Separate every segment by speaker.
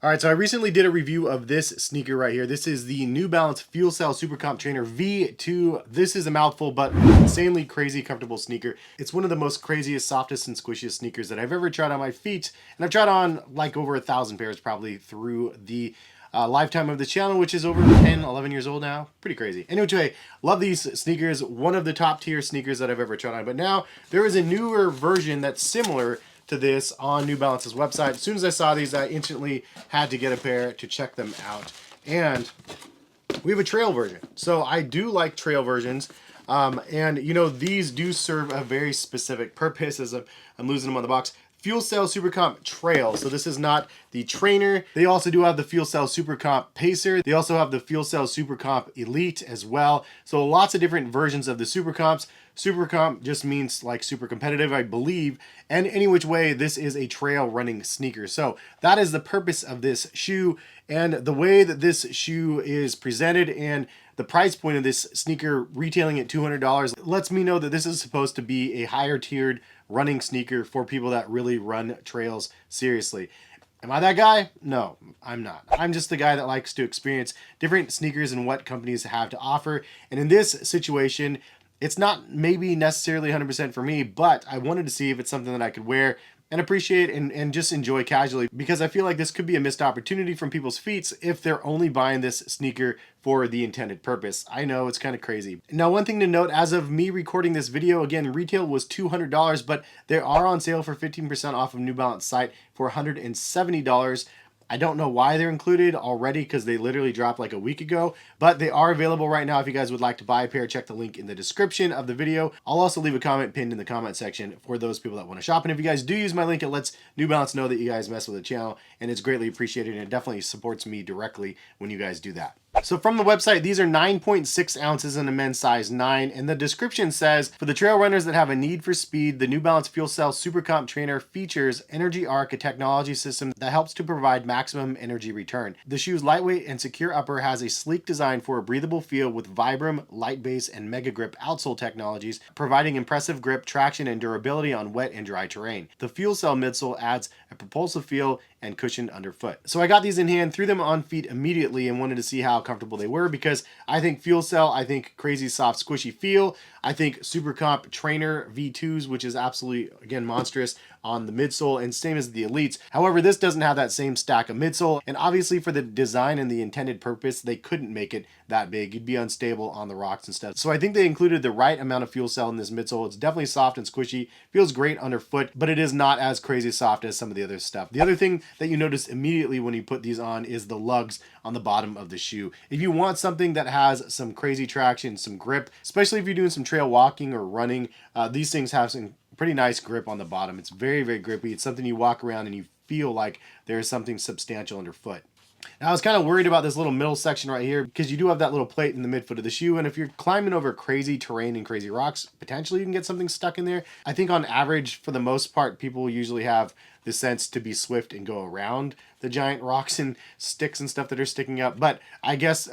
Speaker 1: All right, so I recently did a review of this sneaker right here. This is the New Balance FuelCell SuperComp Trainer V2. This is a mouthful, but insanely crazy comfortable sneaker. It's one of the most craziest, softest, and squishiest sneakers that I've ever tried on my feet. And I've tried on like over 1,000 pairs probably through the lifetime of the channel, which is over 10, 11 years old now. Pretty crazy. Anyway, love these sneakers. One of the top tier sneakers that I've ever tried on. But now there is a newer version that's similar to this on New Balance's website. As soon as I saw these, I instantly had to get a pair to check them out. And we have a trail version. So I do like trail versions. And you know, these do serve a very specific purpose. As I'm losing them on the box. FuelCell SuperComp Trail. So this is not the trainer. They also do have the FuelCell SuperComp Pacer. They also have the FuelCell SuperComp Elite as well. So lots of different versions of the SuperComps. SuperComp just means like super competitive, I believe. And any which way, this is a trail running sneaker. So that is the purpose of this shoe. And the way that this shoe is presented and the price point of this sneaker retailing at $200 lets me know that this is supposed to be a higher tiered running sneaker for people that really run trails seriously. Am I that guy? No, I'm not. I'm just the guy that likes to experience different sneakers and what companies have to offer. And in this situation, it's not maybe necessarily 100% for me, but I wanted to see if it's something that I could wear and appreciate and just enjoy casually, because I feel like this could be a missed opportunity from people's feet if they're only buying this sneaker for the intended purpose. I know it's kind of crazy. Now, one thing to note, as of me recording this video, again, retail was $200, but they are on sale for 15% off of New Balance site for $170. I don't know why they're included already because they literally dropped like a week ago, but they are available right now. If you guys would like to buy a pair, check the link in the description of the video. I'll also leave a comment pinned in the comment section for those people that want to shop. And if you guys do use my link, it lets New Balance know that you guys mess with the channel, and it's greatly appreciated, and it definitely supports me directly when you guys do that. So from the website, these are 9.6 ounces in a men's size 9, and the description says, for the trail runners that have a need for speed, the New Balance FuelCell SuperComp Trainer features Energy Arc, a technology system that helps to provide maximum energy return. The shoe's lightweight and secure upper has a sleek design for a breathable feel with Vibram Lightbase and Megagrip outsole technologies, providing impressive grip, traction, and durability on wet and dry terrain. The FuelCell midsole adds a propulsive feel and cushioned underfoot. So I got these in hand, threw them on feet immediately, and wanted to see how comfortable they were, because I think FuelCell, I think crazy soft squishy feel, I think SuperComp Trainer V2s, which is absolutely, again, monstrous on the midsole, and same as the Elites. However, this doesn't have that same stack of midsole, and obviously for the design and the intended purpose, they couldn't make it that big. You'd be unstable on the rocks and stuff. So I think they included the right amount of FuelCell in this midsole. It's definitely soft and squishy, feels great underfoot, but it is not as crazy soft as some of the other stuff. The other thing that you notice immediately when you put these on is the lugs on the bottom of the shoe. If you want something that has some crazy traction, some grip, especially if you're doing some trail walking or running, these things have some pretty nice grip on the bottom. It's very, very grippy. It's something you walk around and you feel like there's something substantial underfoot. Now, I was kind of worried about this little middle section right here, because you do have that little plate in the midfoot of the shoe, and if you're climbing over crazy terrain and crazy rocks, potentially you can get something stuck in there. I think on average, for the most part, people usually have the sense to be swift and go around the giant rocks and sticks and stuff that are sticking up. But I guess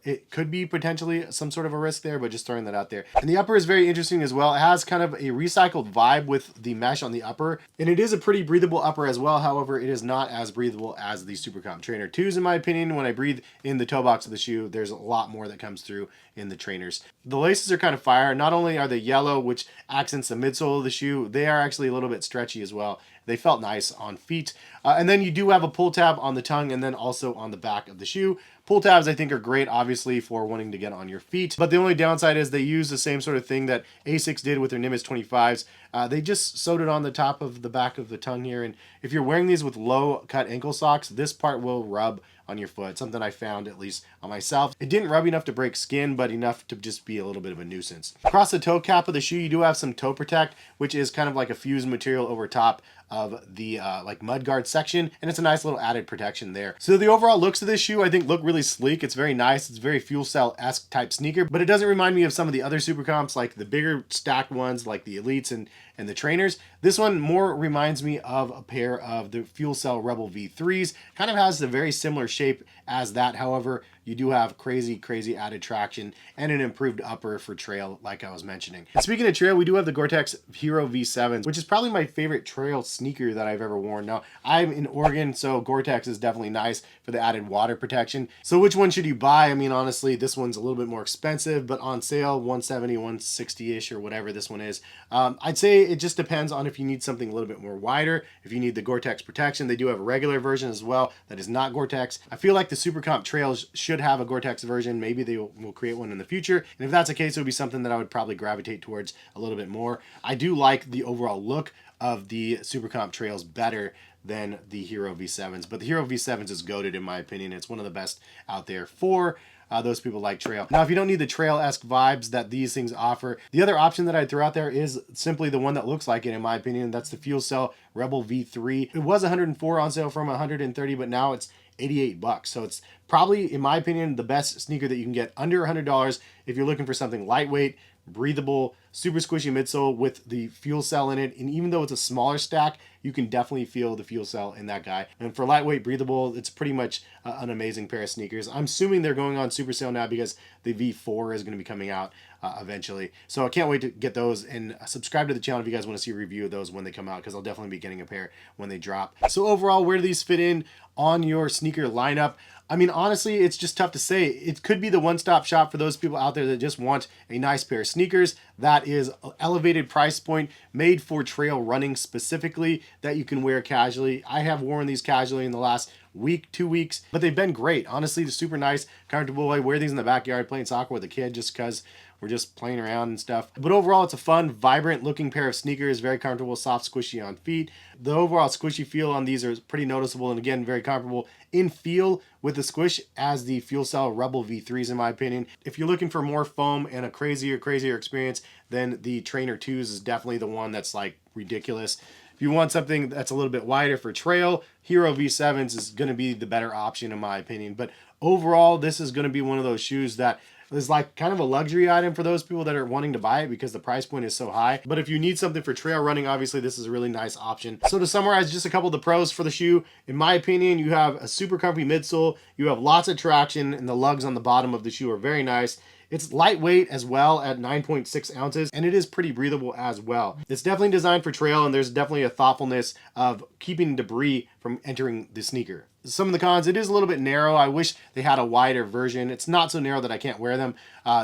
Speaker 1: it could be potentially some sort of a risk there, but just throwing that out there. And the upper is very interesting as well. It has kind of a recycled vibe with the mesh on the upper, and it is a pretty breathable upper as well. However, it is not as breathable as the SuperComp Trainer 2s, in my opinion. When I breathe in the toe box of the shoe, there's a lot more that comes through in the trainers. The laces are kind of fire. Not only are they yellow, which accents the midsole of the shoe, they are actually a little bit stretchy as well. They felt nice on feet. And then you do have a pull tab on the tongue and then also on the back of the shoe. Pull tabs, I think, are great, obviously, for wanting to get on your feet. But the only downside is they use the same sort of thing that Asics did with their Nimbus 25s. They just sewed it on the top of the back of the tongue here. And if you're wearing these with low-cut ankle socks, this part will rub on your foot. Something I found, at least on myself. It didn't rub enough to break skin, but enough to just be a little bit of a nuisance. Across the toe cap of the shoe, you do have some toe protect, which is kind of like a fused material over top of the like mudguard section, and it's a nice little added protection there. So the overall looks of this shoe, I think, look really sleek. It's very nice. It's very FuelCell-esque type sneaker, but it doesn't remind me of some of the other SuperComps, like the bigger stacked ones like the Elites and the Trainers. This one more reminds me of a pair of the FuelCell Rebel V3s. Kind of has a very similar shape as that. However, you do have crazy added traction and an improved upper for trail, like I was mentioning. And speaking of trail, we do have the Gore-Tex Hierro V7s, which is probably my favorite trail sneaker that I've ever worn. Now, I'm in Oregon, so Gore-Tex is definitely nice for the added water protection. So which one should you buy? I mean, honestly, this one's a little bit more expensive, but on sale, 170, 160-ish or whatever this one is. I'd say it just depends on if you need something a little bit more wider. If you need the Gore-Tex protection, they do have a regular version as well that is not Gore-Tex. I feel like the SuperComp Trails should have a Gore-Tex version. Maybe they will create one in the future. And if that's the case, it would be something that I would probably gravitate towards a little bit more. I do like the overall look of the SuperComp Trails better than the Hierro V7s, but the Hierro V7s is goated in my opinion. It's one of the best out there for those people like trail. Now, if you don't need the trail-esque vibes that these things offer, the other option that I'd throw out there is simply the one that looks like it, in my opinion. That's the FuelCell Rebel V3. It was 104 on sale from 130, but now it's 88 bucks. So it's probably, in my opinion, the best sneaker that you can get under $100 if you're looking for something lightweight, breathable, super squishy midsole with the fuel cell in it. And even though it's a smaller stack, you can definitely feel the fuel cell in that guy. And for lightweight, breathable, it's pretty much an amazing pair of sneakers. I'm assuming they're going on super sale now because the V4 is going to be coming out eventually. So I can't wait to get those, and subscribe to the channel if you guys want to see a review of those when they come out, because I'll definitely be getting a pair when they drop. So overall, where do these fit in on your sneaker lineup? I mean, honestly, it's just tough to say. It could be the one-stop shop for those people out there that just want a nice pair of sneakers that is an elevated price point, made for trail running specifically, that you can wear casually. I have worn these casually in the last week, 2 weeks, but they've been great. Honestly, they're super nice, comfortable. I wear these in the backyard playing soccer with a kid just because we're just playing around and stuff. But overall, it's a fun, vibrant looking pair of sneakers, very comfortable, soft, squishy on feet. The overall squishy feel on these are pretty noticeable, and again, very comfortable in feel with the squish as the FuelCell Rebel V3s, in my opinion. If you're looking for more foam and a crazier experience, then the Trainer 2s is definitely the one that's like ridiculous. If you want something that's a little bit wider for trail, Hierro V7s is going to be the better option in my opinion. But overall, this is going to be one of those shoes that is like kind of a luxury item for those people that are wanting to buy it because the price point is so high. But if you need something for trail running, obviously this is a really nice option. So to summarize just a couple of the pros for the shoe, in my opinion, you have a super comfy midsole, you have lots of traction, and the lugs on the bottom of the shoe are very nice. It's lightweight as well at 9.6 ounces, and it is pretty breathable as well. It's definitely designed for trail, and there's definitely a thoughtfulness of keeping debris from entering the sneaker. Some of the cons, it is a little bit narrow. I wish they had a wider version. It's not so narrow that I can't wear them.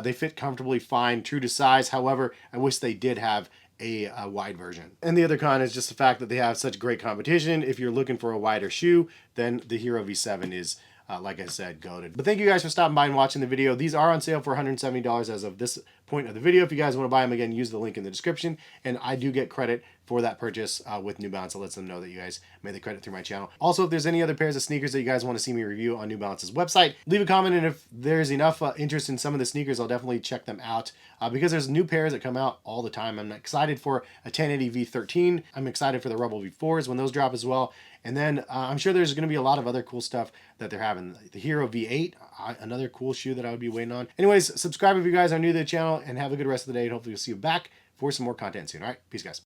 Speaker 1: They fit comfortably fine, true to size. However, I wish they did have a wide version. And the other con is just the fact that they have such great competition. If you're looking for a wider shoe, then the Hierro V7 is like I said, goated. But thank you guys for stopping by and watching the video. These are on sale for $170 as of this point of the video. If you guys want to buy them, again, use the link in the description. And I do get credit for that purchase with New Balance. It lets them know that you guys made the credit through my channel. Also, if there's any other pairs of sneakers that you guys want to see me review on New Balance's website, leave a comment. And if there's enough interest in some of the sneakers, I'll definitely check them out because there's new pairs that come out all the time. I'm excited for a 1080 V13. I'm excited for the Rebel V4s when those drop as well. And then I'm sure there's going to be a lot of other cool stuff that they're having. The Hierro V8, another cool shoe that I would be waiting on. Anyways, subscribe if you guys are new to the channel, and have a good rest of the day. And hopefully we'll see you back for some more content soon. All right, peace, guys.